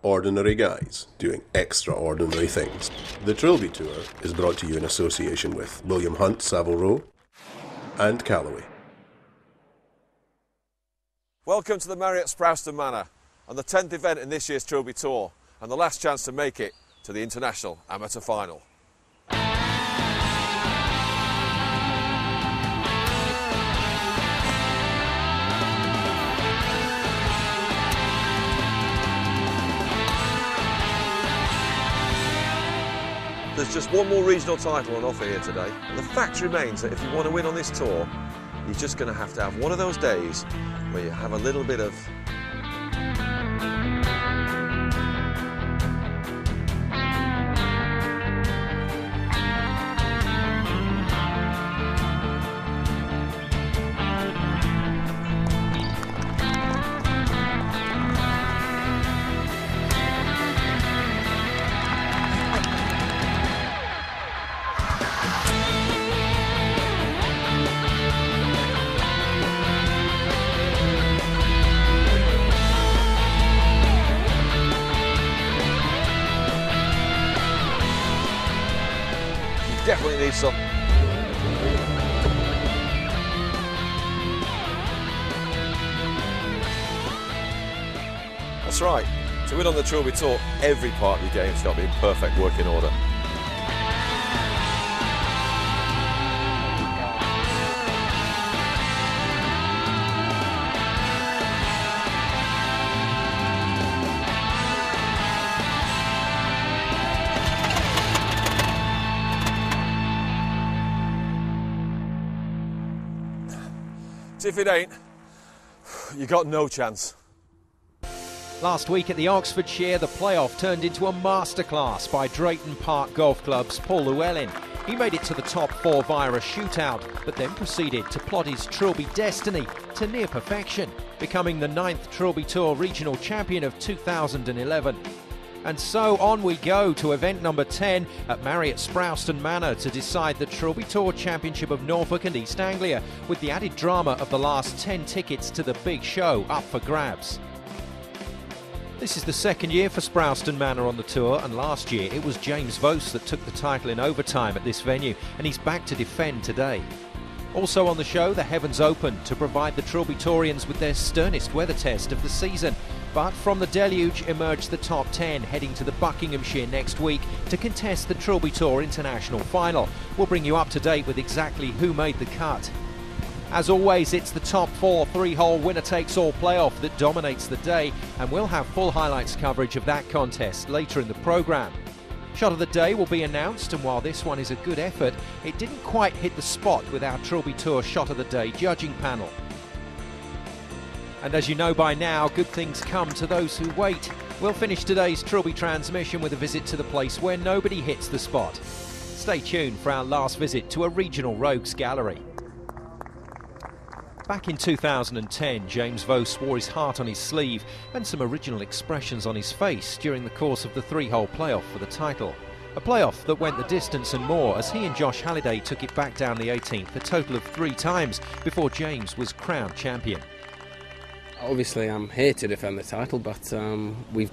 ordinary guys doing extraordinary things. The Trilby Tour is brought to you in association with William Hunt, Savile Row, and Callaway. Welcome to the Marriott Sprowston Manor, and the 10th event in this year's Trilby Tour, and the last chance to make it to the International Amateur Final. There's just one more regional title on offer here today, and the fact remains that if you want to win on this tour, you're just going to have one of those days where you have a little bit of definitely need some. That's right. To win on the Trilby Tour, every part of your game's got to be in perfect working order. If it ain't, you got no chance. Last week at the Oxfordshire, the playoff turned into a masterclass by Drayton Park Golf Club's Paul Llewellyn. He made it to the top four via a shootout, but then proceeded to plot his Trilby destiny to near perfection, becoming the 9th Trilby Tour Regional Champion of 2011. And so on we go to event number 10 at Marriott Sprowston Manor to decide the Trilby Tour Championship of Norfolk and East Anglia, with the added drama of the last 10 tickets to the big show up for grabs. This is the second year for Sprowston Manor on the tour, and last year it was James Vose that took the title in overtime at this venue, and he's back to defend today. Also on the show, the Heavens Open to provide the Trilby Tourians with their sternest weather test of the season. But from the deluge emerged the top 10 heading to the Buckinghamshire next week to contest the Trilby Tour International Final. We'll bring you up to date with exactly who made the cut. As always, it's the top four three-hole winner-takes-all playoff that dominates the day, and we'll have full highlights coverage of that contest later in the programme. Shot of the day will be announced, and while this one is a good effort, it didn't quite hit the spot with our Trilby Tour Shot of the Day judging panel. And as you know by now, good things come to those who wait. We'll finish today's Trilby transmission with a visit to the place where nobody hits the spot. Stay tuned for our last visit to a regional rogues gallery. Back in 2010, James Vose wore his heart on his sleeve and some original expressions on his face during the course of the three-hole playoff for the title. A playoff that went the distance and more, as he and Josh Halliday took it back down the 18th a total of 3 times before James was crowned champion. Obviously I'm here to defend the title, but we've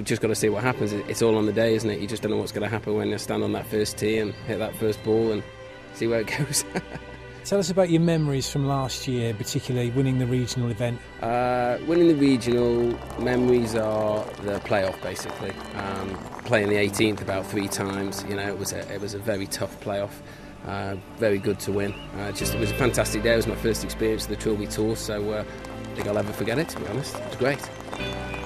just got to see what happens. It's all on the day, isn't it? You just don't know what's going to happen when you stand on that first tee and hit that first ball and see where it goes. Tell us about your memories from last year, particularly winning the regional event. Winning the regional memories are the playoff, basically. Playing the 18th about 3 times. It was a very tough playoff. Very good to win. It was a fantastic day. It was my first experience of the Trilby Tour, so I think I'll never forget it, to be honest. It was great.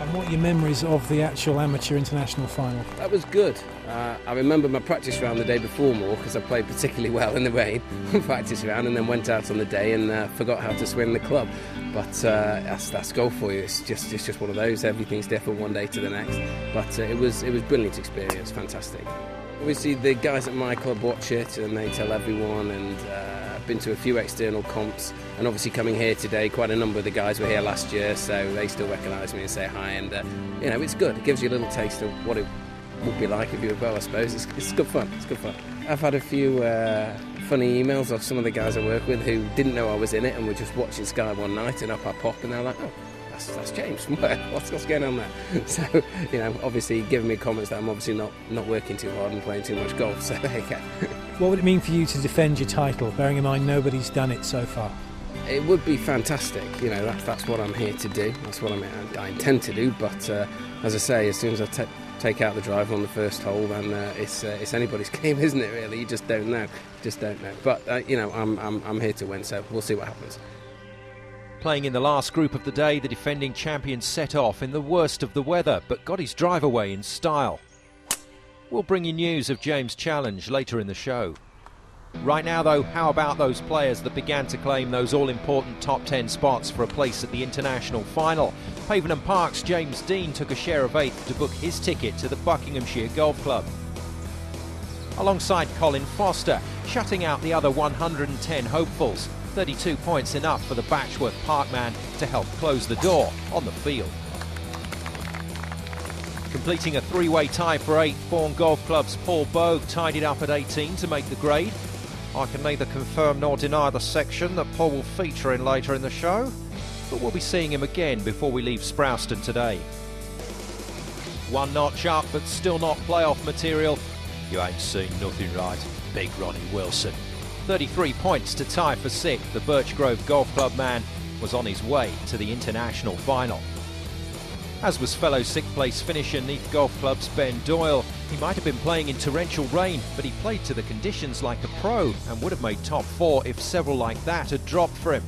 And what are your memories of the actual amateur international final? That was good. I remember my practice round the day before more, because I played particularly well in the rain practice round, and then went out on the day and forgot how to swing the club. But that's golf for you. It's just one of those. Everything's different one day to the next. But it was a brilliant experience, fantastic. Obviously the guys at my club watch it and they tell everyone, and I've been to a few external comps, and obviously coming here today, quite a number of the guys were here last year, so they still recognise me and say hi, and it's good. It gives you a little taste of what it would be like if you were well, I suppose. It's good fun. I've had a few funny emails of some of the guys I work with who didn't know I was in it and were just watching Sky one night, and up I pop and they're like, oh, that's James. What's going on there? So, you know, obviously giving me comments that I'm obviously not working too hard and playing too much golf. So there you go. What would it mean for you to defend your title, bearing in mind nobody's done it so far? It would be fantastic. You know, that's what I'm here to do. That's what I intend to do. But as I say, as soon as I take out the driver on the first hole, then it's anybody's game, isn't it? Really, you just don't know. But you know, I'm here to win. So we'll see what happens. Playing in the last group of the day, the defending champion set off in the worst of the weather, but got his drive away in style. We'll bring you news of James' challenge later in the show. Right now, though, how about those players that began to claim those all-important top 10 spots for a place at the international final? Pavenham Park's James Dean took a share of 8th to book his ticket to the Buckinghamshire Golf Club, alongside Colin Foster, shutting out the other 110 hopefuls. 32 points enough for the Batchworth Park man to help close the door on the field. Completing a three-way tie for 8th, Bourne Golf Club's Paul Bogue tied it up at 18 to make the grade. I can neither confirm nor deny the section that Paul will feature in later in the show, but we'll be seeing him again before we leave Sprowston today. One notch up, but still not playoff material. You ain't seen nothing right, Big Ronnie Wilson. 33 points to tie for 6th. The Birchgrove Golf Club man was on his way to the international final. As was fellow 6th place finisher Neath Golf Club's Ben Doyle. He might have been playing in torrential rain, but he played to the conditions like a pro and would have made top 4 if several like that had dropped for him.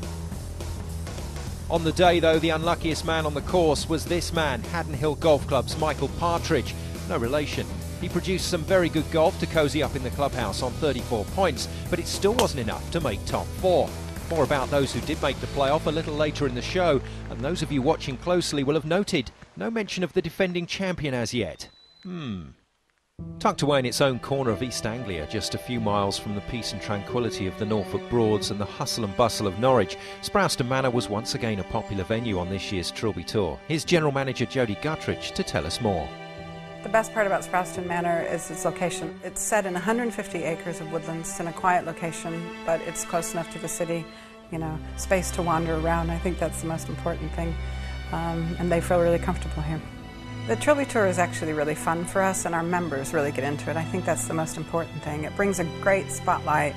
On the day, though, the unluckiest man on the course was this man, Haddon Hill Golf Club's Michael Partridge. No relation. He produced some very good golf to cosy up in the clubhouse on 34 points, but it still wasn't enough to make top 4. More about those who did make the playoff a little later in the show, and those of you watching closely will have noted no mention of the defending champion as yet. Tucked away in its own corner of East Anglia, just a few miles from the peace and tranquility of the Norfolk Broads and the hustle and bustle of Norwich, Sprowston Manor was once again a popular venue on this year's Trilby Tour. Here's General Manager Jodie Guttridge to tell us more. The best part about Sprowston Manor is its location. It's set in 150 acres of woodlands in a quiet location, but it's close enough to the city, you know, space to wander around. I think that's the most important thing, and they feel really comfortable here. The Trilby Tour is actually really fun for us, and our members really get into it. I think that's the most important thing. It brings a great spotlight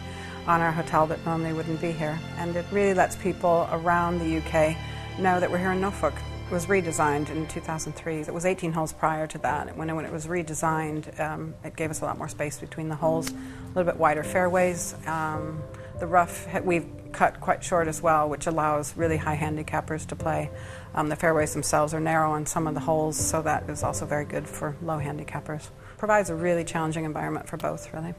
on our hotel that normally wouldn't be here, and it really lets people around the UK know that we're here in Norfolk. It was redesigned in 2003. It was 18 holes prior to that. When it was redesigned, it gave us a lot more space between the holes, a little bit wider fairways. The rough we've cut quite short as well, which allows really high handicappers to play. The fairways themselves are narrow on some of the holes, so that is also very good for low handicappers. Provides a really challenging environment for both, really.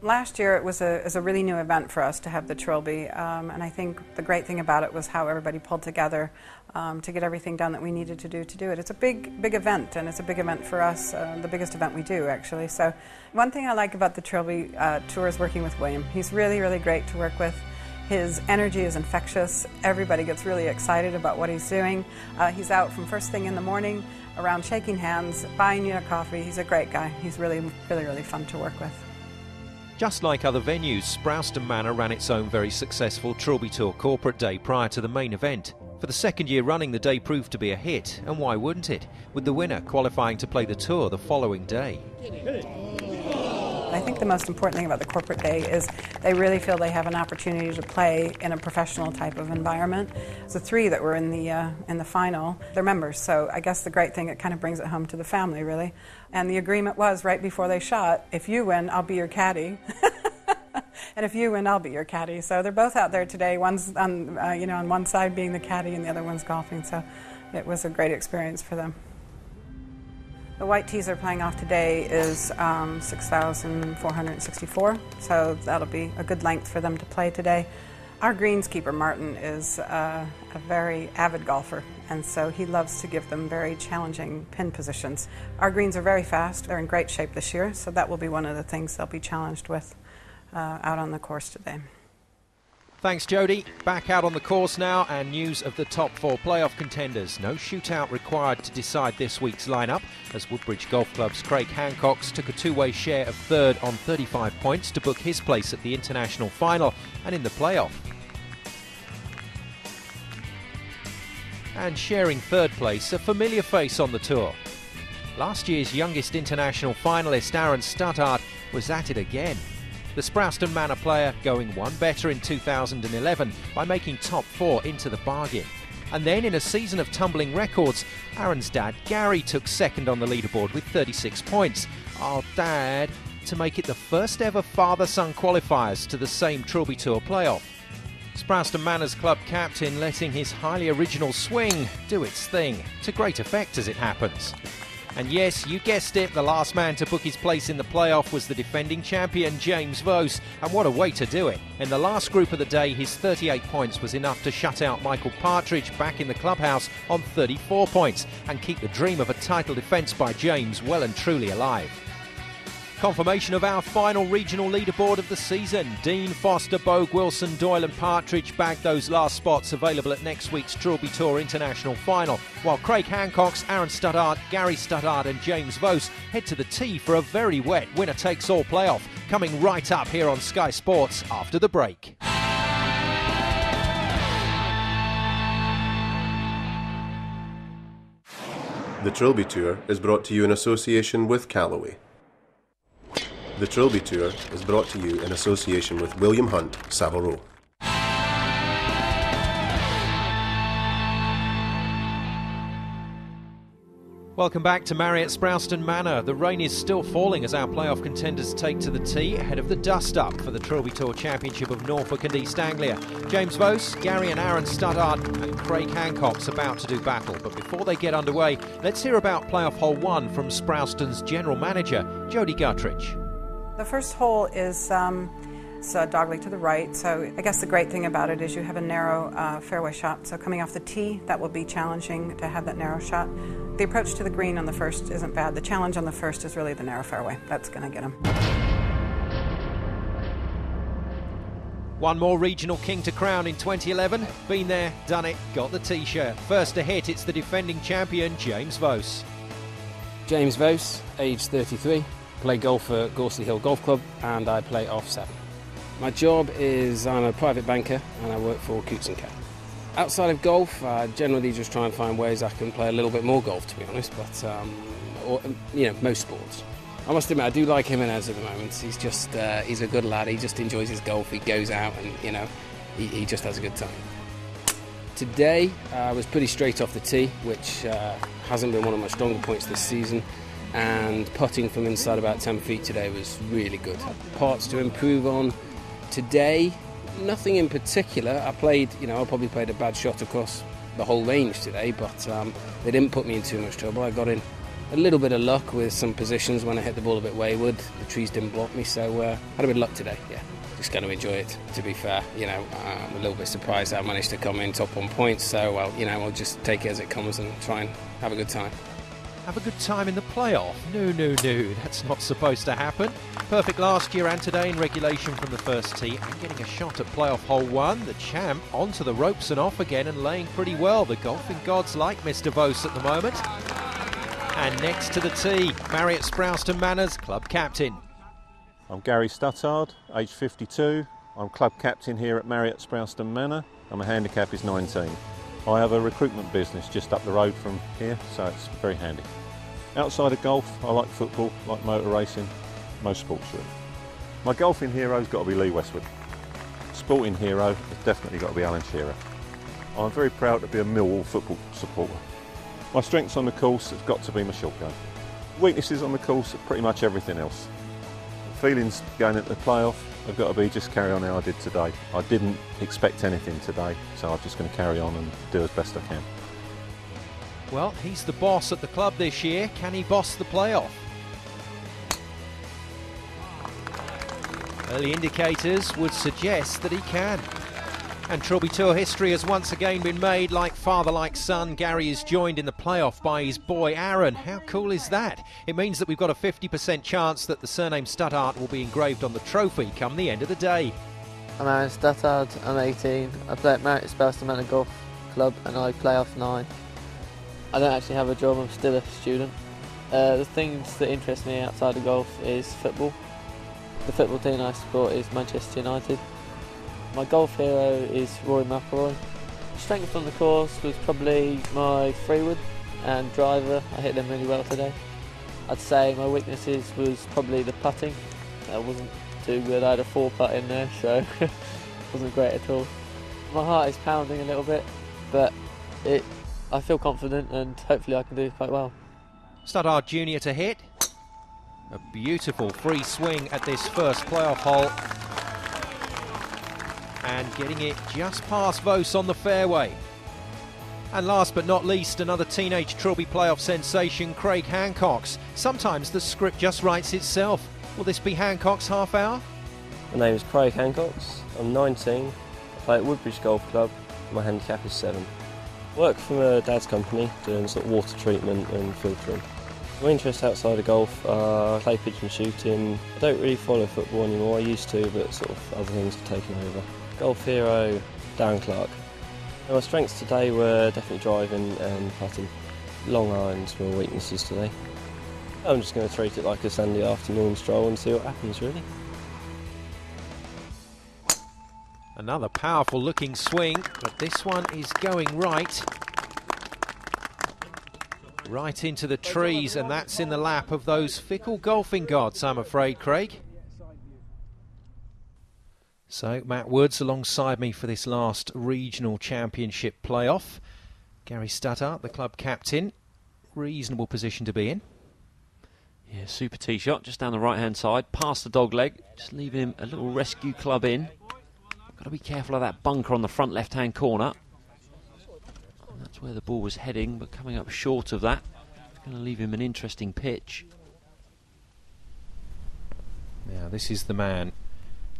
Last year it was a really new event for us to have the Trilby, and I think the great thing about it was how everybody pulled together to get everything done that we needed to do it. It's a big event, and it's a big event for us, the biggest event we do actually. So one thing I like about the Trilby Tour is working with William. He's really great to work with. His energy is infectious. Everybody gets really excited about what he's doing. He's out from first thing in the morning around shaking hands, buying you a coffee. He's a great guy. He's really fun to work with. Just like other venues, Sprowston Manor ran its own very successful Trilby Tour corporate day prior to the main event. For the second year running, the day proved to be a hit, and why wouldn't it, with the winner qualifying to play the tour the following day. I think the most important thing about the corporate day is they really feel they have an opportunity to play in a professional type of environment. The 3 that were in the final, they're members, so I guess the great thing, it kind of brings it home to the family, really. And the agreement was right before they shot, if you win, I'll be your caddy. And if you win, I'll be your caddy. So they're both out there today. One's on, on one side being the caddy, and the other one's golfing. So it was a great experience for them. The white tees they're playing off today is 6,464, so that'll be a good length for them to play today. Our greenskeeper, Martin, is a very avid golfer, and so he loves to give them very challenging pin positions. Our greens are very fast. They're in great shape this year, so that will be one of the things they'll be challenged with out on the course today. Thanks, Jodie. Back out on the course now, and news of the top 4 playoff contenders. No shootout required to decide this week's lineup, as Woodbridge Golf Club's Craig Hancox took a 2-way share of 3rd on 35 points to book his place at the international final and in the playoff. and sharing third place, a familiar face on the tour. Last year's youngest international finalist, Aaron Studdard, was at it again. The Sprowston Manor player going one better in 2011 by making top 4 into the bargain. And then in a season of tumbling records, Aaron's dad Gary took second on the leaderboard with 36 points. Our dad to make it the first ever father-son qualifiers to the same Trilby Tour playoff. Sprowston Manor's club captain letting his highly original swing do its thing, to great effect as it happens. And yes, you guessed it, the last man to book his place in the playoff was the defending champion James Vose, and what a way to do it. In the last group of the day, his 38 points was enough to shut out Michael Partridge back in the clubhouse on 34 points and keep the dream of a title defence by James well and truly alive. Confirmation of our final regional leaderboard of the season. Dean, Foster, Bogue, Wilson, Doyle and Partridge bagged those last spots, available at next week's Trilby Tour International Final, while Craig Hancock's, Aaron Studdard, Gary Studdard and James Vose head to the tee for a very wet winner-takes-all playoff, coming right up here on Sky Sports after the break. The Trilby Tour is brought to you in association with Callaway. The Trilby Tour is brought to you in association with William Hunt, Savile Row. Welcome back to Marriott Sprowston Manor. The rain is still falling as our playoff contenders take to the tee ahead of the dust-up for the Trilby Tour Championship of Norfolk and East Anglia. James Vose, Gary and Aaron Studdard and Craig Hancock's about to do battle. But before they get underway, let's hear about playoff hole 1 from Sprowston's general manager, Jodie Guttridge. The first hole is dogleg to the right, so I guess the great thing about it is you have a narrow fairway shot, so coming off the tee, that will be challenging to have that narrow shot. The approach to the green on the first isn't bad. The challenge on the first is really the narrow fairway. That's going to get him. One more regional king to crown in 2011. Been there, done it, got the t-shirt. First to hit, it's the defending champion, James Vose. James Vose, age 33. Play golf at Gorsley Hill Golf Club and I play off 7. My job is I'm a private banker and I work for Coots & Co. Outside of golf, I generally just try and find ways I can play a little bit more golf, to be honest, but most sports. I must admit, I do like Jimenez at the moment. He's just, he's a good lad, he just enjoys his golf, he goes out and, he just has a good time. Today, I was pretty straight off the tee, which hasn't been one of my stronger points this season. And putting from inside about 10 feet today was really good. Parts to improve on today, nothing in particular. I probably played a bad shot across the whole range today, but they didn't put me in too much trouble. I got in a little bit of luck with some positions when I hit the ball a bit wayward. The trees didn't block me, so had a bit of luck today, yeah. Just going to enjoy it, to be fair. I'm a little bit surprised I managed to come in top on points, so I'll just take it as it comes and try and have a good time. Have a good time in the playoff? No, that's not supposed to happen. Perfect last year and today in regulation from the first tee and getting a shot at playoff hole 1. The champ onto the ropes and off again and laying pretty well. The golfing gods like Mr. Vose at the moment. And next to the tee, Marriott Sprowston Manor's club captain. I'm Gary Studdard, age 52. I'm club captain here at Marriott Sprowston Manor and my handicap is 19. I have a recruitment business just up the road from here, so it's very handy. Outside of golf, I like football, like motor racing, most sports really. My golfing hero's got to be Lee Westwood. Sporting hero has definitely got to be Alan Shearer. I'm very proud to be a Millwall football supporter. My strengths on the course have got to be my short game. Weaknesses on the course are pretty much everything else. Feelings going into the playoff have got to be just carry on how I did today. I didn't expect anything today, so I'm just going to carry on and do as best I can. Well, he's the boss at the club this year. Can he boss the playoff? Early indicators would suggest that he can. And Trilby Tour history has once again been made. Like father, like son, Gary is joined in the playoff by his boy Aaron. How cool is that? It means that we've got a 50% chance that the surname Studdard will be engraved on the trophy come the end of the day. I'm Aaron Studdard, I'm 18. I play at Marriott Sprowston Manor Golf Club and I play off 9. I don't actually have a job, I'm still a student. The things that interest me outside of golf is football. The football team I support is Manchester United. My golf hero is Rory McIlroy. Strength on the course was probably my freewood and driver. I hit them really well today. I'd say my weaknesses was probably the putting. That wasn't too good. I had a 4-putt in there, so wasn't great at all. My heart is pounding a little bit, but I feel confident and hopefully I can do quite well. Stuttard Junior to hit. A beautiful free swing at this first playoff hole. And getting it just past Vos on the fairway. And last but not least, another teenage Trilby playoff sensation, Craig Hancock's. Sometimes the script just writes itself. Will this be Hancock's half hour? My name is Craig Hancock's. I'm 19. I play at Woodbridge Golf Club. My handicap is 7. I work for my dad's company doing sort of water treatment and filtering. My interests outside of golf are clay pigeon shooting. I don't really follow football anymore. I used to, but sort of other things have taken over. Golf hero, Darren Clark. My strengths today were definitely driving and putting. Long irons were weaknesses today. I'm just going to treat it like a Sunday afternoon stroll and see what happens, really. Another powerful looking swing, but this one is going right. Right into the trees, and that's in the lap of those fickle golfing gods, I'm afraid, Craig. So, Matt Woods alongside me for this last regional championship playoff. Gary Stuttard, the club captain. Reasonable position to be in. Yeah, super tee shot, just down the right-hand side, past the dog leg, just leaving him a little rescue club in. Got to be careful of that bunker on the front left-hand corner. And that's where the ball was heading, but coming up short of that. It's going to leave him an interesting pitch. Now, this is the man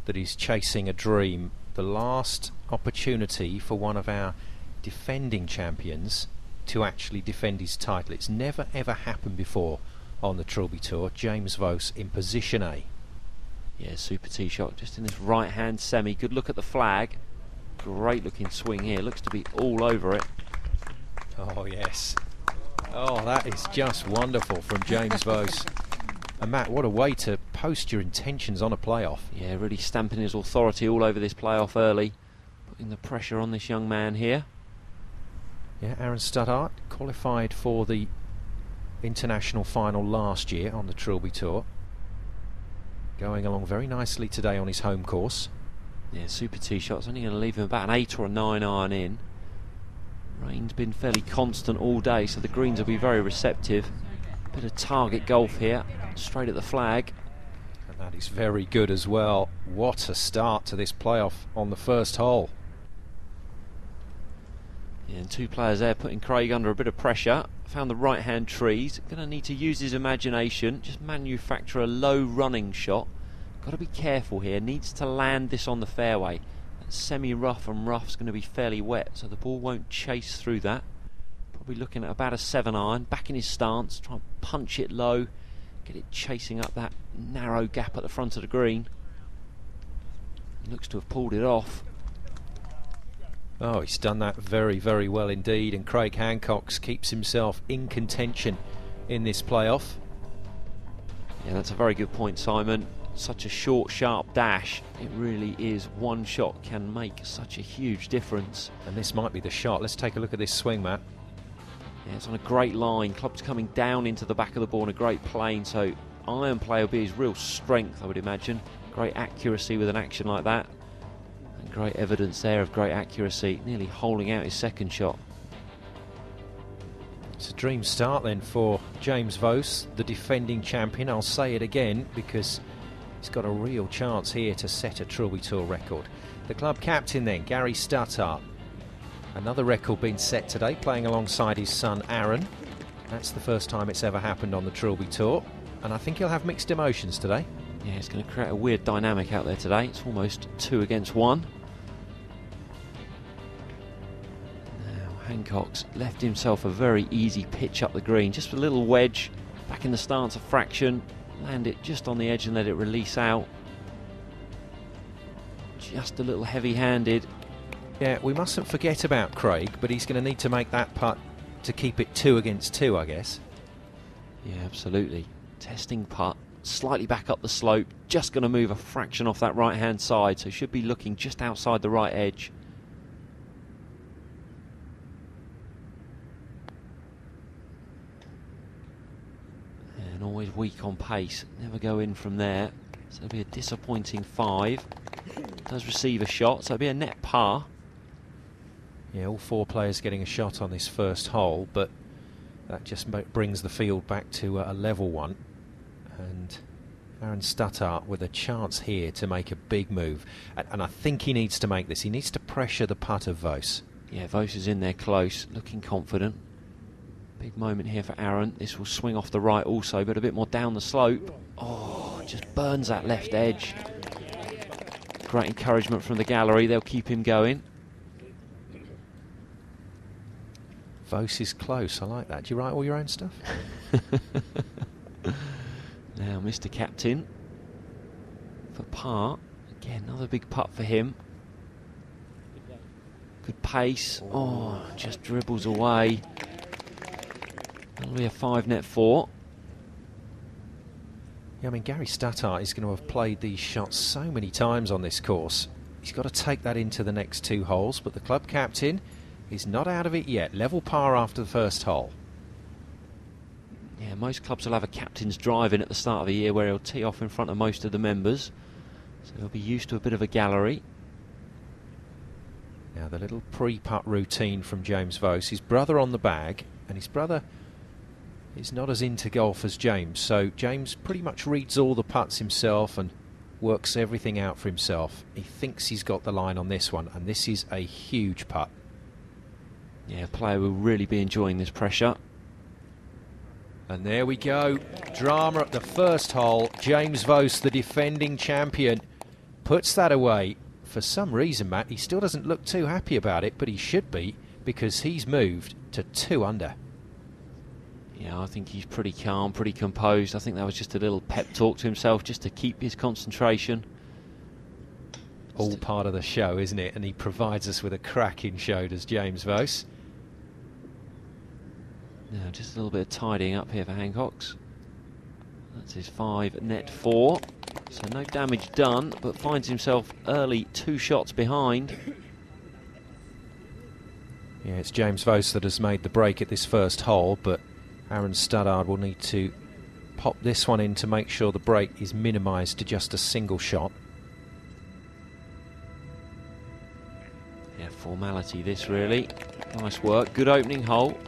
that is chasing a dream. The last opportunity for one of our defending champions to actually defend his title. It's never ever happened before on the Trilby Tour. James Vos in position A. Yeah, super tee shot just in this right hand semi. Good look at the flag. Great looking swing here. Looks to be all over it. Oh yes. Oh, that is just wonderful from James Vos. And Matt, what a way to post your intentions on a playoff. Yeah, really stamping his authority all over this playoff early. Putting the pressure on this young man here. Yeah, Aaron Stuttard qualified for the international final last year on the Trilby Tour. Going along very nicely today on his home course. Yeah, super tee shot's only going to leave him about an 8 or a 9 iron in. Rain's been fairly constant all day, so the greens will be very receptive. Bit of target golf here, straight at the flag. And that is very good as well. What a start to this playoff on the first hole. Yeah, and 2 players there putting Craig under a bit of pressure. Found the right hand trees. Going to need to use his imagination, just manufacture a low running shot. Got to be careful here, needs to land this on the fairway. That semi-rough and rough's going to be fairly wet, so the ball won't chase through that. Probably looking at about a 7 iron, back in his stance, try and punch it low, get it chasing up that narrow gap at the front of the green. He looks to have pulled it off. Oh, he's done that very, very well indeed, and Craig Hancock keeps himself in contention in this playoff. Yeah, that's a very good point, Simon. Such a short, sharp dash. It really is. One shot can make such a huge difference. And this might be the shot. Let's take a look at this swing, Matt. Yeah, it's on a great line. Club's coming down into the back of the ball in a great plane, so iron play will be his real strength, I would imagine. Great accuracy with an action like that. And great evidence there of great accuracy, nearly holing out his second shot. It's a dream start then for James Vos, the defending champion. I'll say it again because he's got a real chance here to set a Trilby Tour record. The club captain then, Gary Stuttard. Another record being set today, playing alongside his son Aaron. That's the first time it's ever happened on the Trilby Tour, and I think he'll have mixed emotions today. Yeah, it's going to create a weird dynamic out there today. It's almost 2 against 1. Now Hancock's left himself a very easy pitch up the green. Just a little wedge, back in the stance a fraction, land it just on the edge and let it release out. Just a little heavy-handed. Yeah, we mustn't forget about Craig, but he's going to need to make that putt to keep it 2 against 2, I guess. Yeah, absolutely. Testing putt, slightly back up the slope, just going to move a fraction off that right-hand side, so should be looking just outside the right edge. Again, always weak on pace. Never go in from there. So it'll be a disappointing 5. Does receive a shot, so it'll be a net par. Yeah, all 4 players getting a shot on this first hole, but that just brings the field back to a level one. And Aaron Stuttart with a chance here to make a big move. And I think he needs to make this. He needs to pressure the putt of Vos. Yeah, Vos is in there close, looking confident. Big moment here for Aaron. This will swing off the right also, but a bit more down the slope. Oh, just burns that left edge. Great encouragement from the gallery. They'll keep him going. Vos is close. I like that. Do you write all your own stuff? Now, Mr. Captain for par. Again, another big putt for him. Good pace. Oh, just dribbles away. That'll be a 5 net 4. Yeah, I mean, Gary Stuttart is going to have played these shots so many times on this course. He's got to take that into the next 2 holes, but the club captain is not out of it yet. Level par after the first hole. Yeah, most clubs will have a captain's drive in at the start of the year where he'll tee off in front of most of the members. So he'll be used to a bit of a gallery. Now the little pre-putt routine from James Vos. His brother on the bag, and his brother is not as into golf as James. So James pretty much reads all the putts himself and works everything out for himself. He thinks he's got the line on this one, and this is a huge putt. Yeah, a player will really be enjoying this pressure. And there we go. Drama at the first hole. James Vos, the defending champion, puts that away. For some reason, Matt, he still doesn't look too happy about it, but he should be, because he's moved to 2 under. Yeah, I think he's pretty calm, pretty composed. I think that was just a little pep talk to himself just to keep his concentration. All part of the show, isn't it? And he provides us with a cracking show, does James Vos. Now, just a little bit of tidying up here for Hancock's. That's his 5 net 4. So no damage done, but finds himself early 2 shots behind. Yeah, it's James Vos that has made the break at this first hole, but Aaron Stuttart will need to pop this one in to make sure the break is minimised to just a single shot. Yeah, formality this really. Nice work, good opening hole.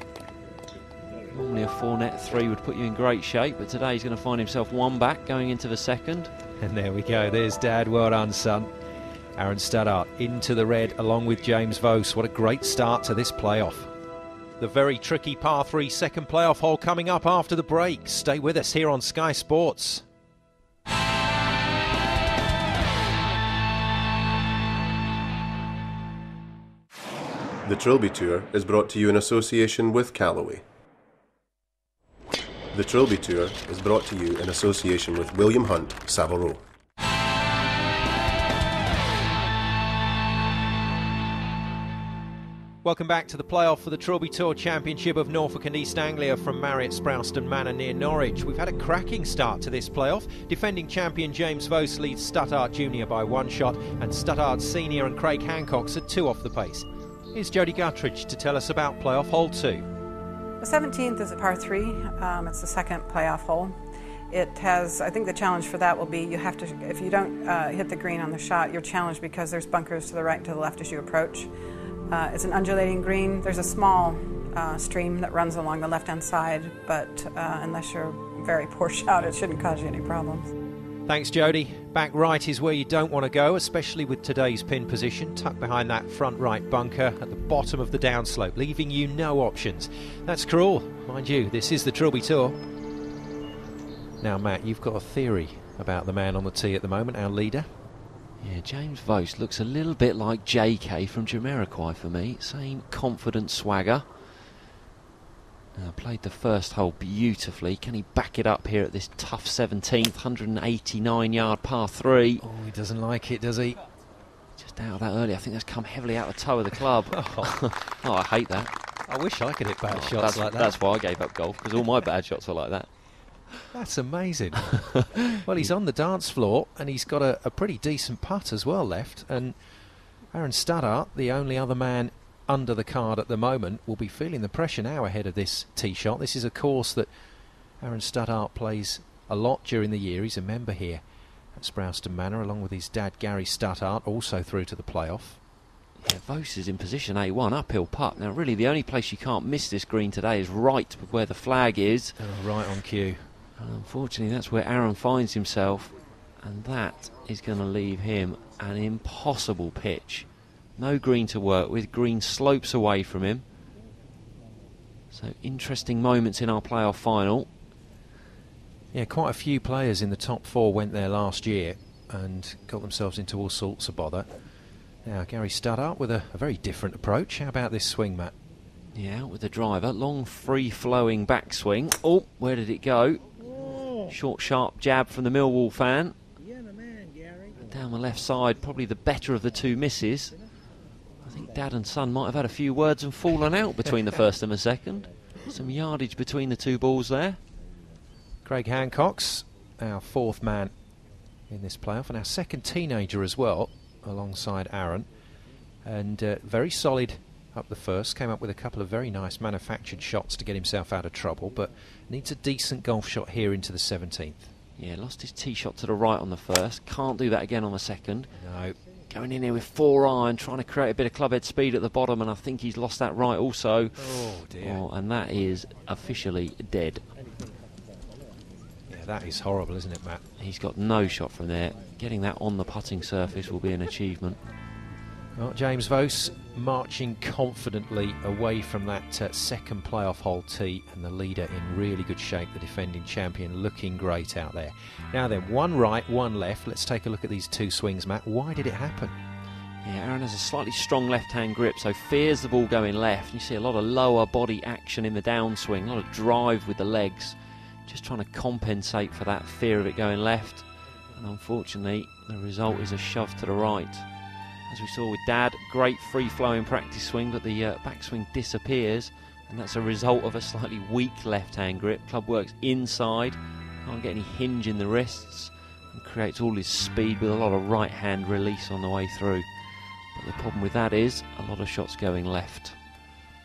Normally a 4 net 3 would put you in great shape, but today he's going to find himself 1 back going into the second. And there we go, there's Dad, well done son. Aaron Stuttart into the red along with James Vos. What a great start to this playoff. The very tricky par 3 second playoff hole coming up after the break. Stay with us here on Sky Sports. The Trilby Tour is brought to you in association with Callaway. The Trilby Tour is brought to you in association with William Hunt, Savile Row. Welcome back to the playoff for the Trilby Tour Championship of Norfolk and East Anglia from Marriott Sprowston Manor near Norwich. We've had a cracking start to this playoff. Defending champion James Vos leads Stuttart Jr. by 1 shot, and Stuttart Senior and Craig Hancock's at 2 off the pace. Here's Jodie Guttridge to tell us about playoff hole 2. The 17th is a par 3. It's the second playoff hole. It has, I think the challenge for that will be you have to, if you don't hit the green on the shot, you're challenged because there's bunkers to the right and to the left as you approach. It's an undulating green. There's a small stream that runs along the left-hand side, but unless you're a very poor shot, it shouldn't cause you any problems. Thanks, Jodie. Back right is where you don't want to go, especially with today's pin position, tucked behind that front right bunker at the bottom of the downslope, leaving you no options. That's cruel. Mind you, this is the Trilby Tour. Now, Matt, you've got a theory about the man on the tee at the moment, our leader. Yeah, James Vos looks a little bit like JK from Jamiroquai for me. Same confident swagger. Now, played the first hole beautifully. Can he back it up here at this tough 17th, 189-yard par 3? Oh, he doesn't like it, does he? Just out of that early. I think that's come heavily out the toe of the club. Oh, I hate that. I wish I could hit bad shots like that. That's why I gave up golf, because all my bad shots were like that. That's amazing. Well, he's on the dance floor, and he's got a pretty decent putt as well left. And Aaron Stuttart, the only other man under the card at the moment, will be feeling the pressure now ahead of this tee shot. This is a course that Aaron Studdart plays a lot during the year. He's a member here at Sprowston Manor, along with his dad Gary Studdart, also through to the playoff. Yeah, Vos is in position A1, uphill putt. Now really the only place you can't miss this green today is right where the flag is. Oh, right on cue. And unfortunately that's where Aaron finds himself, and that is going to leave him an impossible pitch. No green to work with, green slopes away from him. So interesting moments in our playoff final. Yeah, quite a few players in the top 4 went there last year and got themselves into all sorts of bother. Now Gary Studdart with a very different approach. How about this swing, Matt? Yeah, out with the driver, long free-flowing backswing. Oh, where did it go? Short, sharp jab from the Millwall fan. And down the left side, probably the better of the two misses. I think Dad and son might have had a few words and fallen out between the first and the second. Some yardage between the two balls there. Craig Hancock's our 4th man in this playoff, and our 2nd teenager as well, alongside Aaron. And very solid up the first, came up with a couple of very nice manufactured shots to get himself out of trouble, but needs a decent golf shot here into the 17th. Yeah, lost his tee shot to the right on the first, can't do that again on the second. No. Going in here with 4 iron, trying to create a bit of clubhead speed at the bottom, and I think he's lost that right also. Oh dear. Oh, and that is officially dead. Yeah, that is horrible, isn't it, Matt? He's got no shot from there. Getting that on the putting surface will be an achievement. Well, James Vos marching confidently away from that 2nd playoff hole tee, and the leader in really good shape, the defending champion, looking great out there. Now then, 1 right, 1 left. Let's take a look at these 2 swings, Matt. Why did it happen? Yeah, Aaron has a slightly strong left-hand grip, so fears the ball going left. You see a lot of lower body action in the downswing, a lot of drive with the legs, just trying to compensate for that fear of it going left. And unfortunately, the result is a shove to the right. As we saw with Dad, great free-flowing practice swing, but the backswing disappears, and that's a result of a slightly weak left-hand grip. Club works inside, can't get any hinge in the wrists, and creates all his speed with a lot of right-hand release on the way through. But the problem with that is a lot of shots going left.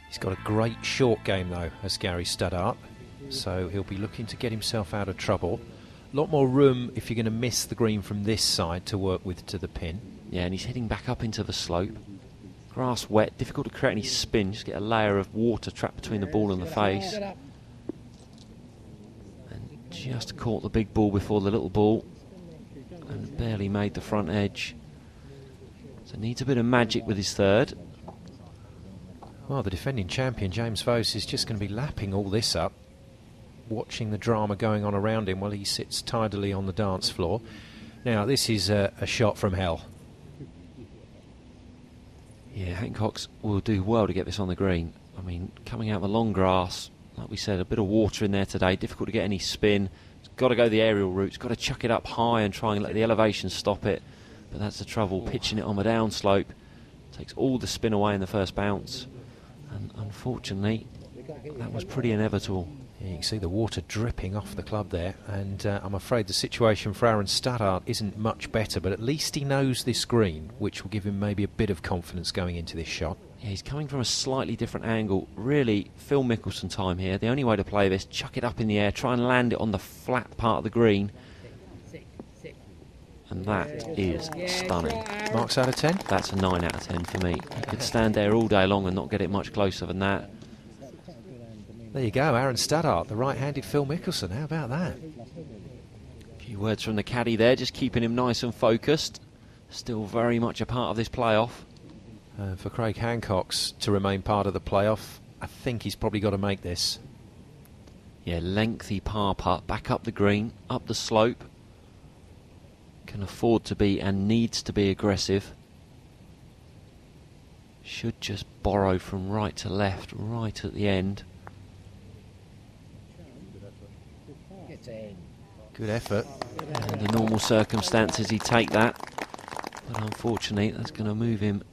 He's got a great short game, though, as Gary Studdart, so he'll be looking to get himself out of trouble. A lot more room if you're going to miss the green from this side to work with to the pin. Yeah, and he's heading back up into the slope. Grass wet, difficult to create any spin, just get a layer of water trapped between the ball and the face. And just caught the big ball before the little ball, and barely made the front edge. So needs a bit of magic with his 3rd. Well, the defending champion, James Vos, is just going to be lapping all this up, watching the drama going on around him while he sits tidily on the dance floor. Now, this is a shot from hell. Yeah, Hancock's will do well to get this on the green. I mean, coming out the long grass, like we said, a bit of water in there today, difficult to get any spin. It's got to go the aerial route, it's got to chuck it up high and try and let the elevation stop it. But that's the trouble, pitching it on the downslope. Takes all the spin away in the first bounce. And unfortunately, that was pretty inevitable. Yeah, you can see the water dripping off the club there, and I'm afraid the situation for Aaron Studdart isn't much better, but at least he knows this green, which will give him maybe a bit of confidence going into this shot. Yeah, he's coming from a slightly different angle. Really, Phil Mickelson time here. The only way to play this, chuck it up in the air, try and land it on the flat part of the green. And that is stunning. Marks out of 10? That's a 9 out of 10 for me. He could stand there all day long and not get it much closer than that. There you go, Aaron Studdart, the right-handed Phil Mickelson. How about that? A few words from the caddy there, just keeping him nice and focused. Still very much a part of this playoff. For Craig Hancock's to remain part of the playoff, I think he's probably got to make this. Yeah, lengthy par putt, back up the green, up the slope. Can afford to be and needs to be aggressive. Should just borrow from right to left, right at the end. Good effort. Under normal circumstances he'd take that, but unfortunately that's going to move him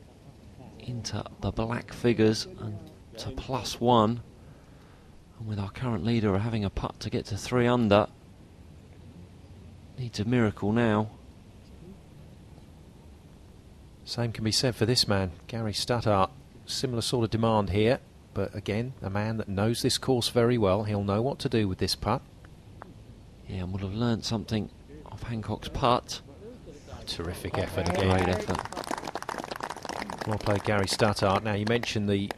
into the black figures and to +1. And with our current leader having a putt to get to 3 under, needs a miracle now. Same can be said for this man, Gary Studdart. Similar sort of demand here, but again, a man that knows this course very well. He'll know what to do with this putt. Yeah, and would have learnt something off Hancock's putt. Terrific effort again. Great effort. Well played, Gary Stuttart. Now, you mentioned the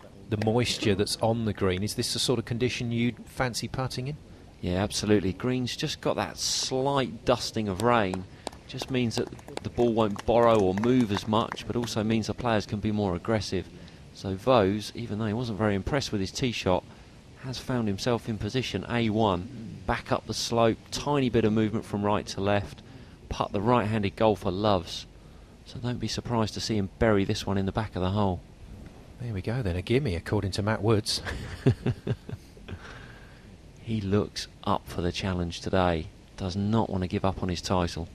moisture that's on the green. Is this the sort of condition you'd fancy putting in? Yeah, absolutely. Green's just got that slight dusting of rain. Just means that the ball won't borrow or move as much, but also means the players can be more aggressive. So Vose, even though he wasn't very impressed with his tee shot, has found himself in position A1, back up the slope, tiny bit of movement from right to left, putt the right-handed golfer loves. So don't be surprised to see him bury this one in the back of the hole. There we go then, a gimme according to Matt Woods. He looks up for the challenge today, does not want to give up on his title.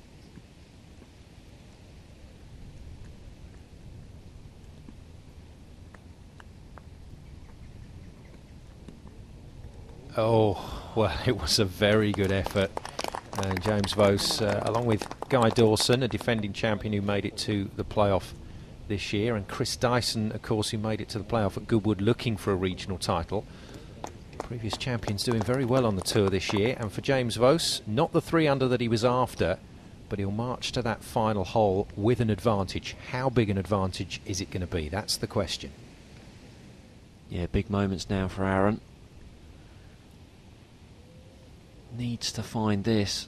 Oh, well, it was a very good effort. And James Vose, along with Guy Dawson, a defending champion who made it to the playoff this year, and Chris Dyson, of course, who made it to the playoff at Goodwood looking for a regional title. Previous champions doing very well on the tour this year, and for James Vose, not the 3-under that he was after, but he'll march to that final hole with an advantage. How big an advantage is it going to be? That's the question. Yeah, big moments now for Aaron. Needs to find this.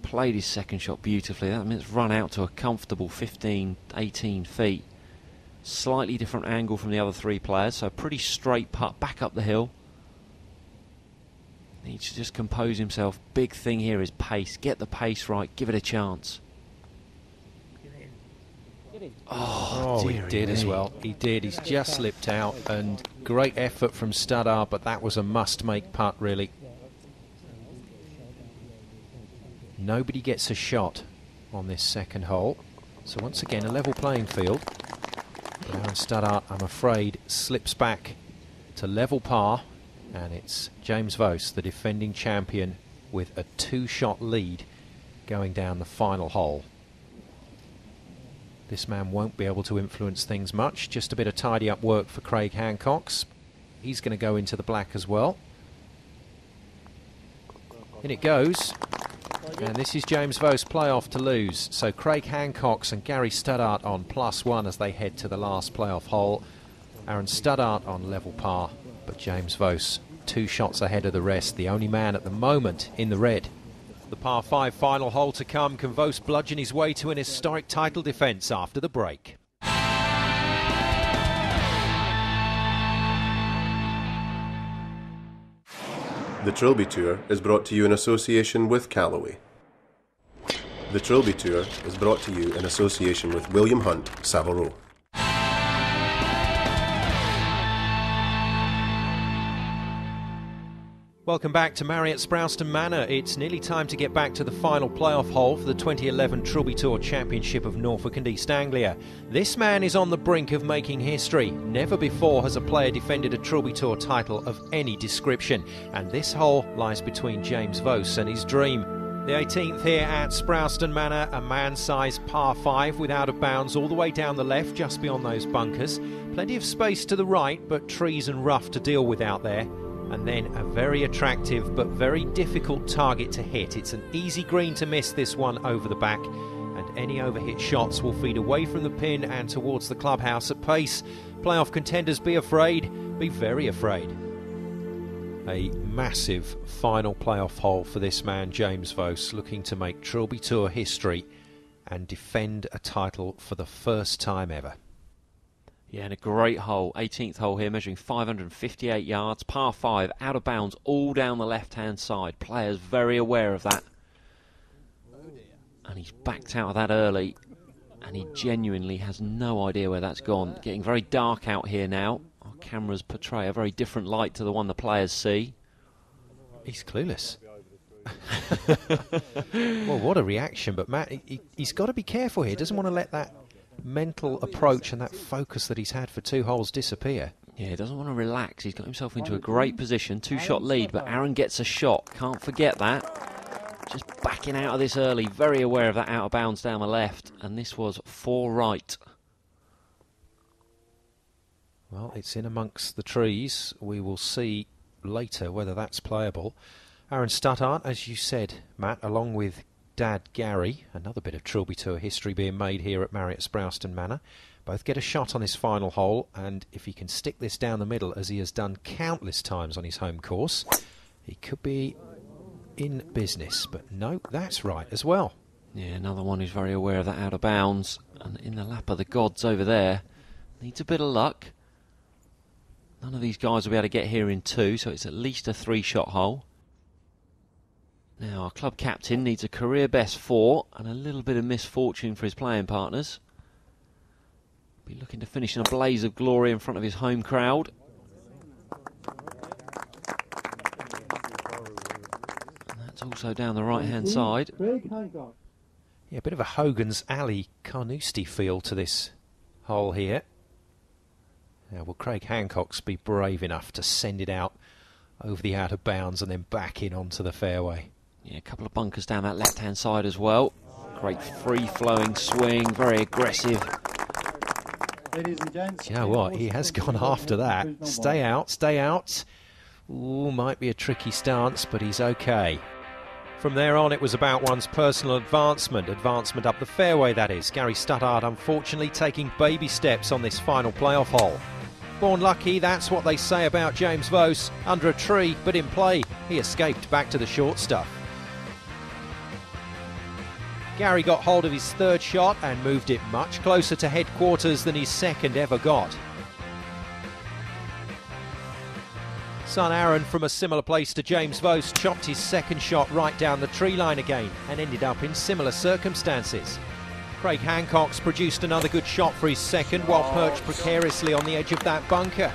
Played his second shot beautifully. That means run out to a comfortable 15, 18 feet. Slightly different angle from the other three players, so a pretty straight putt back up the hill. Needs to just compose himself. Big thing here is pace. Get the pace right, give it a chance. Oh, he did as well. He did. He's just slipped out, and great effort from Stuttart, but that was a must-make putt, really. Nobody gets a shot on this second hole. So once again, a level playing field. But Aaron Stuttart, I'm afraid, slips back to level par. And it's James Vose, the defending champion, with a 2-shot lead going down the final hole. This man won't be able to influence things much. Just a bit of tidy-up work for Craig Hancox. He's going to go into the black as well. In it goes. And this is James Vose playoff to lose. So Craig Hancox and Gary Stuttart on +1 as they head to the last playoff hole. Aaron Stuttart on level par, but James Vose 2 shots ahead of the rest, the only man at the moment in the red. The par 5 final hole to come. Can Vose bludgeon his way to an historic title defence after the break? The Trilby Tour is brought to you in association with Callaway. The Trilby Tour is brought to you in association with William Hunt, Savile Row. Welcome back to Marriott Sprowston Manor. It's nearly time to get back to the final playoff hole for the 2011 Trilby Tour Championship of Norfolk and East Anglia. This man is on the brink of making history. Never before has a player defended a Trilby Tour title of any description, and this hole lies between James Vose and his dream. The 18th here at Sprowston Manor, a man-sized par 5 with out of bounds all the way down the left, just beyond those bunkers. Plenty of space to the right, but trees and rough to deal with out there. And then a very attractive but very difficult target to hit. It's an easy green to miss this one over the back, and any overhit shots will feed away from the pin and towards the clubhouse at pace. Playoff contenders, be afraid, be very afraid. A massive final playoff hole for this man, James Vose, looking to make Trilby Tour history and defend a title for the first time ever. Yeah, and a great hole, 18th hole here, measuring 558 yards, par 5, out of bounds, all down the left-hand side. Players very aware of that. And he's backed out of that early, and he genuinely has no idea where that's gone. Getting very dark out here now. Our cameras portray a very different light to the one the players see. He's clueless. Well, what a reaction, but Matt, he's got to be careful here. He doesn't want to let that mental approach and that focus that he's had for 2 holes disappear. Yeah, he doesn't want to relax. He's got himself into a great position, 2-shot lead, but Aaron gets a shot. Can't forget that. Just backing out of this early, very aware of that out of bounds down the left, and this was 4 right. Well, it's in amongst the trees. We will see later whether that's playable. Aaron Stuttart, as you said, Matt, along with Dad Gary, another bit of Trilby Tour history being made here at Marriott Sprowston Manor. Both get a shot on this final hole, and if he can stick this down the middle, as he has done countless times on his home course, he could be in business. But no, that's right as well. Yeah, another one who's very aware of that out of bounds, and in the lap of the gods over there. Needs a bit of luck. None of these guys will be able to get here in 2, so it's at least a 3-shot hole. Now, our club captain needs a career best 4 and a little bit of misfortune for his playing partners. Be looking to finish in a blaze of glory in front of his home crowd. And that's also down the right-hand side. Yeah, a bit of a Hogan's Alley Carnoustie feel to this hole here. Now, will Craig Hancock's be brave enough to send it out over the out of bounds and then back in onto the fairway? Yeah, a couple of bunkers down that left-hand side as well. Great free-flowing swing, very aggressive. Do you know what? He has gone after that. Stay out, stay out. Ooh, might be a tricky stance, but he's okay. From there on, it was about one's personal advancement up the fairway, that is. Gary Stuttart, unfortunately, taking baby steps on this final playoff hole. Born lucky, that's what they say about James Vose. Under a tree, but in play, he escaped back to the short stuff. Gary got hold of his 3rd shot and moved it much closer to headquarters than his 2nd ever got. Son Aaron, from a similar place to James Vose, chopped his 2nd shot right down the tree line again and ended up in similar circumstances. Craig Hancock's produced another good shot for his 2nd while perched precariously on the edge of that bunker.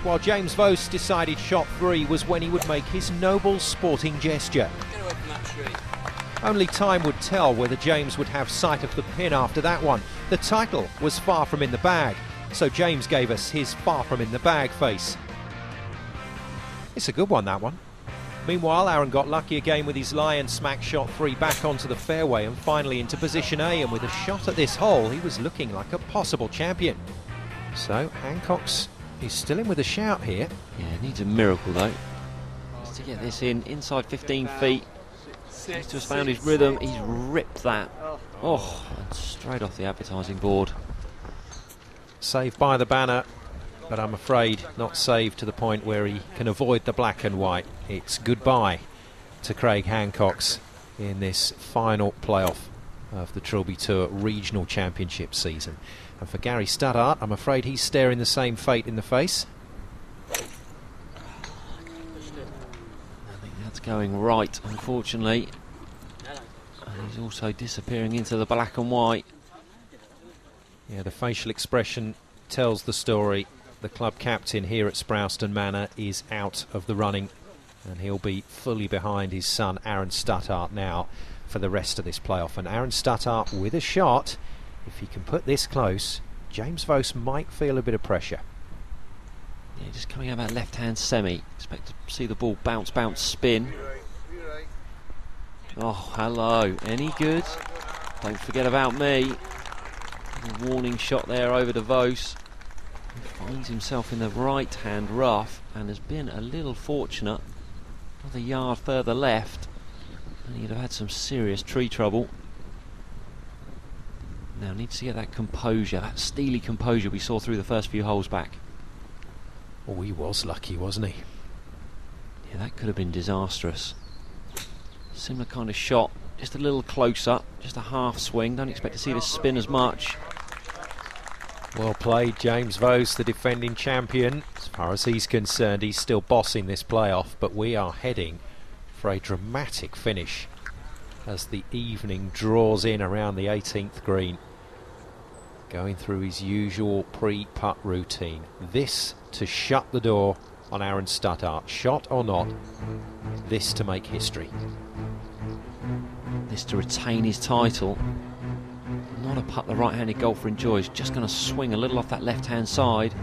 While James Vose decided shot 3 was when he would make his noble sporting gesture. Get away from that tree. Only time would tell whether James would have sight of the pin after that one. The title was far from in the bag, so James gave us his far from in the bag face. It's a good one, that one. Meanwhile, Aaron got lucky again with his lie and smacked shot 3 back onto the fairway and finally into position A, and with a shot at this hole, he was looking like a possible champion. So Hancock's is still in with a shout here. Yeah, needs a miracle though. Just to get this in, inside 15 feet. He's just found his rhythm, he's ripped that. Oh, and straight off the advertising board. Saved by the banner, but I'm afraid not saved to the point where he can avoid the black and white. It's goodbye to Craig Hancock's in this final playoff of the Trilby Tour Regional Championship season. And for Gary Stuttart, I'm afraid he's staring the same fate in the face. I think that's going right, unfortunately. And he's also disappearing into the black and white. Yeah, the facial expression tells the story. The club captain here at Sprowston Manor is out of the running, and he'll be fully behind his son Aaron Stuttart now for the rest of this playoff. And Aaron Stuttart with a shot, if he can put this close, James Vose might feel a bit of pressure. Yeah, just coming out of that left-hand semi. Expect to see the ball bounce, spin. Oh, hello. Any good? Don't forget about me. A warning shot there over to Vose. He finds himself in the right-hand rough and has been a little fortunate. Another yard further left, and he'd have had some serious tree trouble. Now needs to get that composure, that steely composure we saw through the first few holes back. Oh, he was lucky, wasn't he? Yeah, that could have been disastrous. Similar kind of shot, just a little closer, just a half swing. Don't expect to see this spin as much. Well played, James Vose, the defending champion. As far as he's concerned, he's still bossing this playoff, but we are heading for a dramatic finish as the evening draws in around the 18th green. Going through his usual pre-putt routine. This to shut the door on Aaron Stuttart. Shot or not, this to make history. This to retain his title. Not a putt the right-handed golfer enjoys. Just going to swing a little off that left-hand side.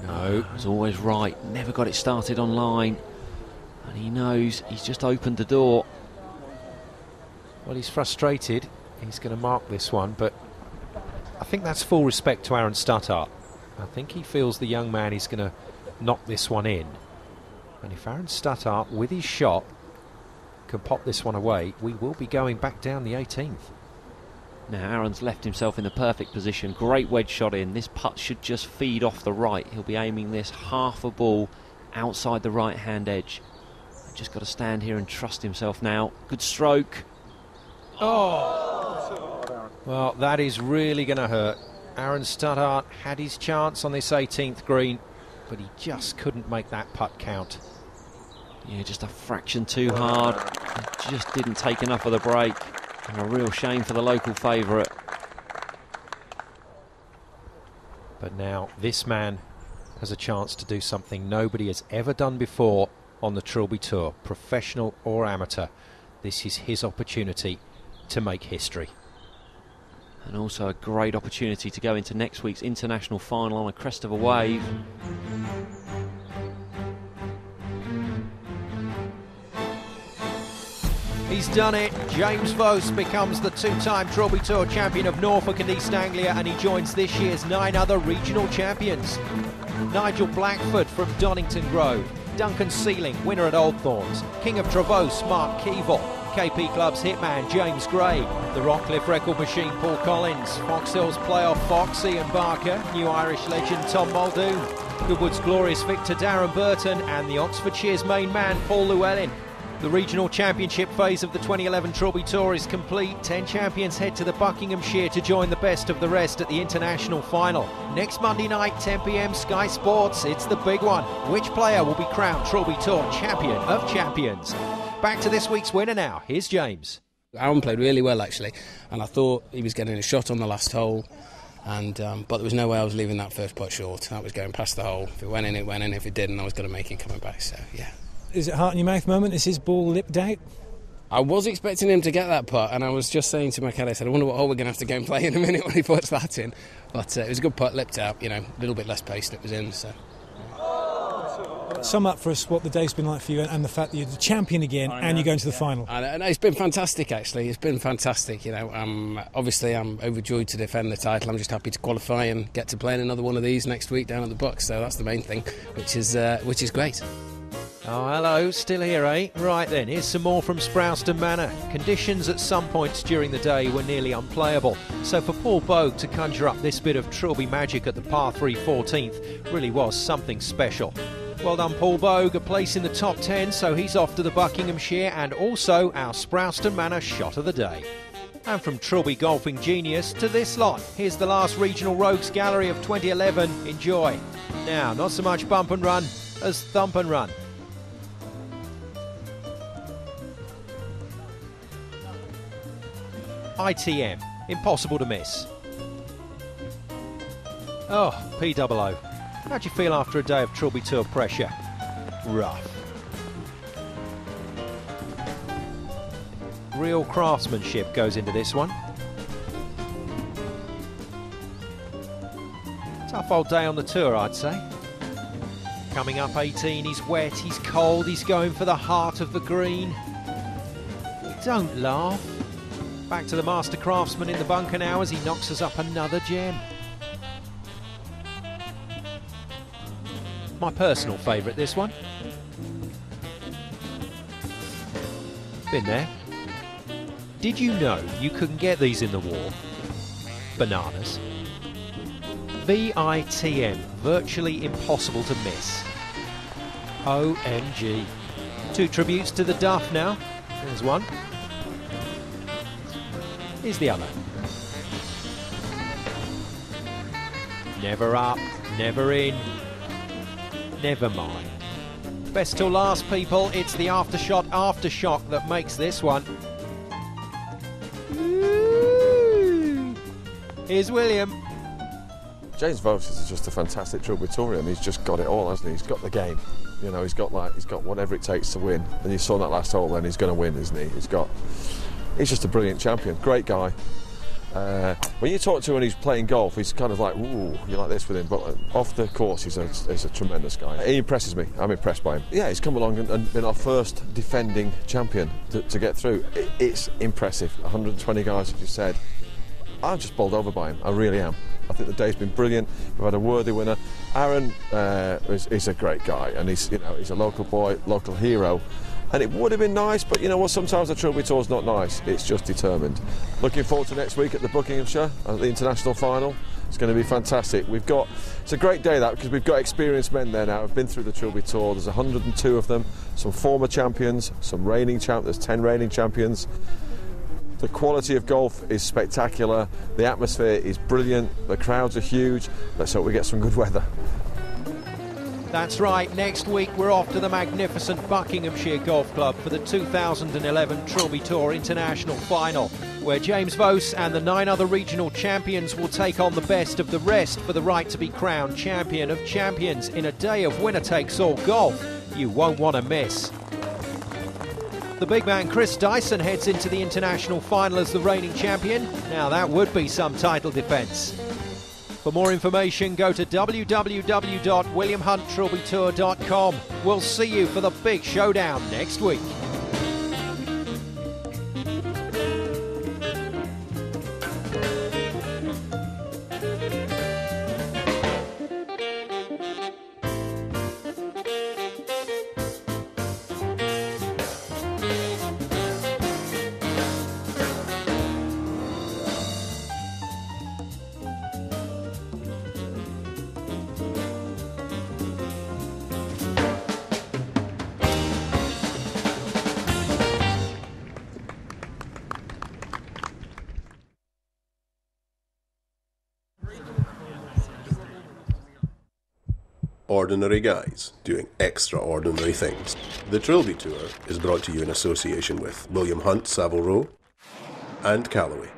No, was always right. Never got it started on line. And he knows he's just opened the door. Well, he's frustrated. He's going to mark this one, but I think think that's full respect to Aaron Stuttart. I think he feels the young man is going to knock this one in. And if Aaron Stuttart, with his shot, can pop this one away, we will be going back down the 18th. Now Aaron's left himself in the perfect position. Great wedge shot in. This putt should just feed off the right. He'll be aiming this half a ball outside the right-hand edge. Just got to stand here and trust himself now. Good stroke. Oh! Well, that is really going to hurt. Aaron Stuttart had his chance on this 18th green, but he just couldn't make that putt count. Yeah, just a fraction too hard. He just didn't take enough of the break. And a real shame for the local favourite. But now this man has a chance to do something nobody has ever done before on the Trilby Tour, professional or amateur. This is his opportunity to make history. And also a great opportunity to go into next week's international final on a crest of a wave. He's done it. James Vose becomes the two-time Trilby Tour champion of Norfolk and East Anglia, and he joins this year's 9 other regional champions. Nigel Blackford from Donington Grove, Duncan Sealing, winner at Old Thorns, King of Travose, Mark Keevil, KP Club's hitman James Gray, the Rockcliffe record machine Paul Collins, Fox Hill's playoff Fox Ian Barker, new Irish legend Tom Muldoon, Goodwood's glorious Victor Darren Burton, and the Oxfordshire's main man Paul Llewellyn. The regional championship phase of the 2011 Trilby Tour is complete. 10 champions head to the Buckinghamshire to join the best of the rest at the international final. Next Monday night, 10 p.m, Sky Sports. It's the big one. Which player will be crowned Trilby Tour champion of champions? Back to this week's winner now. Here's James. Aaron played really well, actually, and I thought he was getting a shot on the last hole. But there was no way I was leaving that first putt short. That was going past the hole. If it went in, it went in. If it didn't, I was going to make it coming back. So, yeah. Is it heart in your mouth moment? Is his ball lipped out? I was expecting him to get that putt, and I was just saying to my caddy, I said, I wonder what hole we're going to have to go and play in a minute when he puts that in. But it was a good putt, lipped out, a little bit less pace that was in. So. Sum up for us what the day's been like for you and the fact that you're the champion again and you're going to the final. I know, it's been fantastic, actually. It's been fantastic. Obviously I'm overjoyed to defend the title. I'm just happy to qualify and get to play in another one of these next week down at the Bucks. So that's the main thing, which is great. Oh, hello, still here, eh? Right then, here's some more from Sprowston Manor. Conditions at some points during the day were nearly unplayable, so for Paul Bogue to conjure up this bit of Trilby magic at the par 3 14th really was something special. Well done, Paul Bogue, a place in the top 10, so he's off to the Buckinghamshire and also our Sprowston Manor shot of the day. And from Trilby golfing genius to this lot, here's the last regional rogues gallery of 2011. Enjoy. Now, not so much bump and run as thump and run. ITM, impossible to miss. Oh, POO. How'd you feel after a day of Trilby Tour pressure? Rough. Real craftsmanship goes into this one. Tough old day on the tour, I'd say. Coming up 18, he's wet, he's cold, he's going for the heart of the green. Don't laugh. Back to the master craftsman in the bunker now as he knocks us up another gem. My personal favourite, this one. Been there. Did you know you couldn't get these in the war? Bananas. VITM, virtually impossible to miss. OMG. 2 tributes to the Duff now. There's one. Here's the other. Never up, never in, never mind. Best till last, people. It's the aftershock that makes this one. Ooh. Here's William. James Vose is just a fantastic Trilby Tourian. He's just got it all, hasn't he? He's got the game. He's got whatever it takes to win. And you saw that last hole, then he's going to win, isn't he? He's just a brilliant champion, great guy. When you talk to him when he's playing golf, he's kind of like, ooh, you're like this with him. But off the course, he's a tremendous guy. He impresses me. I'm impressed by him. Yeah, he's come along and been our first defending champion to get through. It's impressive. 120 guys, as you said. I'm just bowled over by him. I really am. I think the day's been brilliant. We've had a worthy winner. Aaron is a great guy, and he's a local boy, local hero. And it would have been nice, but you know what? Sometimes the Trilby Tour's not nice. It's just determined. Looking forward to next week at the Buckinghamshire, at the international final. It's going to be fantastic. It's a great day, that, because we've got experienced men there now. I've been through the Trilby Tour. There's 102 of them. Some former champions, some reigning champions. There's 10 reigning champions. The quality of golf is spectacular. The atmosphere is brilliant. The crowds are huge. Let's hope we get some good weather. That's right, next week we're off to the magnificent Buckinghamshire Golf Club for the 2011 Trilby Tour International Final, where James Vose and the 9 other regional champions will take on the best of the rest for the right to be crowned champion of champions in a day of winner-takes-all golf you won't want to miss. The big man Chris Dyson heads into the international final as the reigning champion. Now that would be some title defence. For more information, go to www.williamhunttrilbytour.com. We'll see you for the big showdown next week. Ordinary guys doing extraordinary things. The Trilby Tour is brought to you in association with William Hunt, Savile Row, and Callaway.